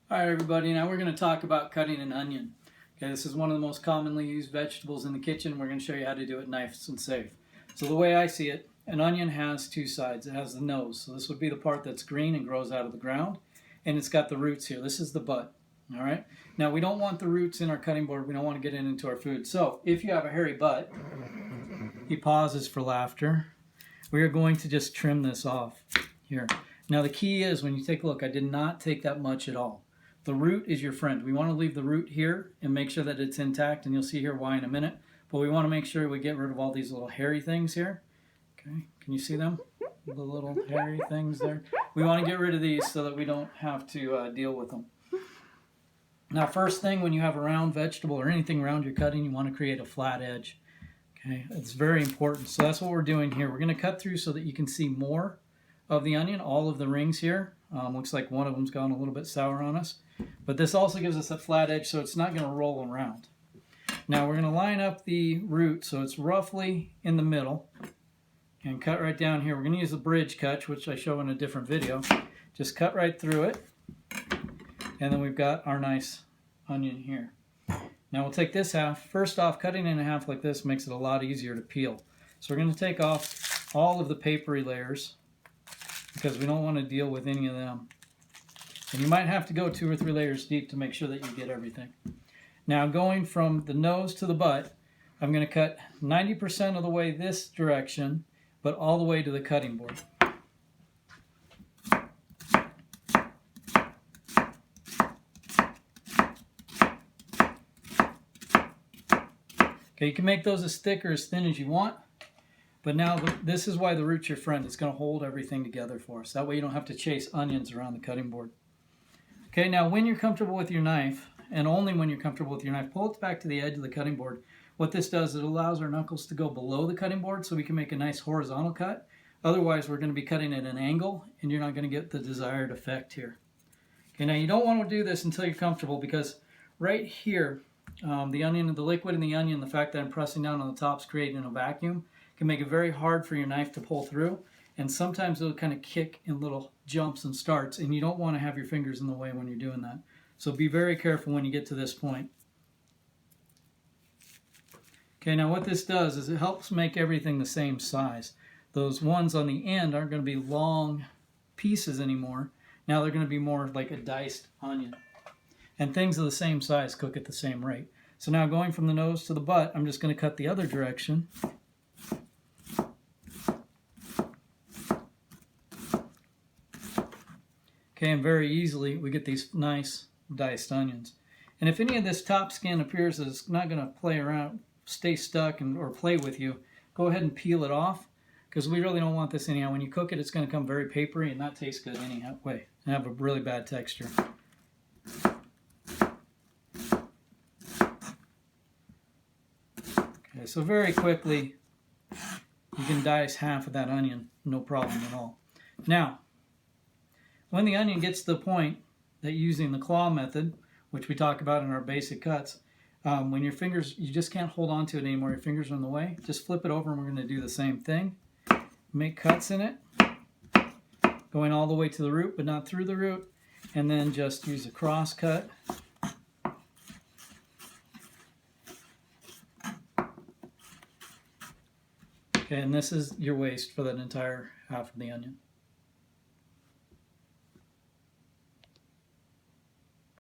All right, everybody, now we're going to talk about cutting an onion. Okay, this is one of the most commonly used vegetables in the kitchen. We're going to show you how to do it nice and safe. So the way I see it, an onion has two sides. It has the nose, so this would be the part that's green and grows out of the ground, and it's got the roots here. This is the butt. All right, now we don't want the roots in our cutting board. We don't want to get it into our food. So if you have a hairy butt, he pauses for laughter. We are going to just trim this off here. Now the key is, when you take a look, I did not take that much at all. The root is your friend. We want to leave the root here and make sure that it's intact, and you'll see here why in a minute. But we want to make sure we get rid of all these little hairy things here. Okay, can you see them? The little hairy things there. We want to get rid of these so that we don't have to deal with them. Now, first thing, when you have a round vegetable or anything round you're cutting, you want to create a flat edge. Okay, it's very important. So that's what we're doing here. We're going to cut through so that you can see more of the onion, all of the rings here. Looks like one of them's gone a little bit sour on us. But this also gives us a flat edge, so it's not going to roll around. Now we're going to line up the root so it's roughly in the middle and cut right down here. We're going to use the bridge cut, which I show in a different video. Just cut right through it, and then we've got our nice onion here. Now we'll take this half. First off, cutting it in half like this makes it a lot easier to peel. So we're going to take off all of the papery layers because we don't want to deal with any of them. And you might have to go 2 or 3 layers deep to make sure that you get everything. Now going from the nose to the butt, I'm going to cut 90% of the way this direction, but all the way to the cutting board. Okay, you can make those as thick or as thin as you want, but now this is why the root's your friend. It's going to hold everything together for us. That way you don't have to chase onions around the cutting board. Okay, now when you're comfortable with your knife, and only when you're comfortable with your knife, pull it back to the edge of the cutting board. What this does, it allows our knuckles to go below the cutting board so we can make a nice horizontal cut. Otherwise, we're going to be cutting at an angle, and you're not going to get the desired effect here. Okay, now you don't want to do this until you're comfortable, because right here, the onion, the liquid in the onion, the fact that I'm pressing down on the top is creating a vacuum, can make it very hard for your knife to pull through. And sometimes it'll kind of kick in little jumps and starts, and you don't want to have your fingers in the way when you're doing that. So be very careful when you get to this point. Okay, now what this does is it helps make everything the same size. Those ones on the end aren't going to be long pieces anymore. Now they're going to be more like a diced onion. And things of the same size cook at the same rate. So now going from the nose to the butt, I'm just going to cut the other direction. Okay, and very easily we get these nice diced onions. And if any of this top skin appears that it's not going to play around, stay stuck or play with you, go ahead and peel it off, because we really don't want this anyhow. When you cook it, it's going to come very papery and not taste good anyhow way and have a really bad texture. Okay, so very quickly you can dice half of that onion, no problem at all. Now, when the onion gets to the point that using the claw method, which we talk about in our basic cuts, when your fingers, you just can't hold on to it anymore, your fingers are in the way, just flip it over and we're going to do the same thing. Make cuts in it, going all the way to the root but not through the root, and then just use a cross cut. Okay, and this is your waste for that entire half of the onion.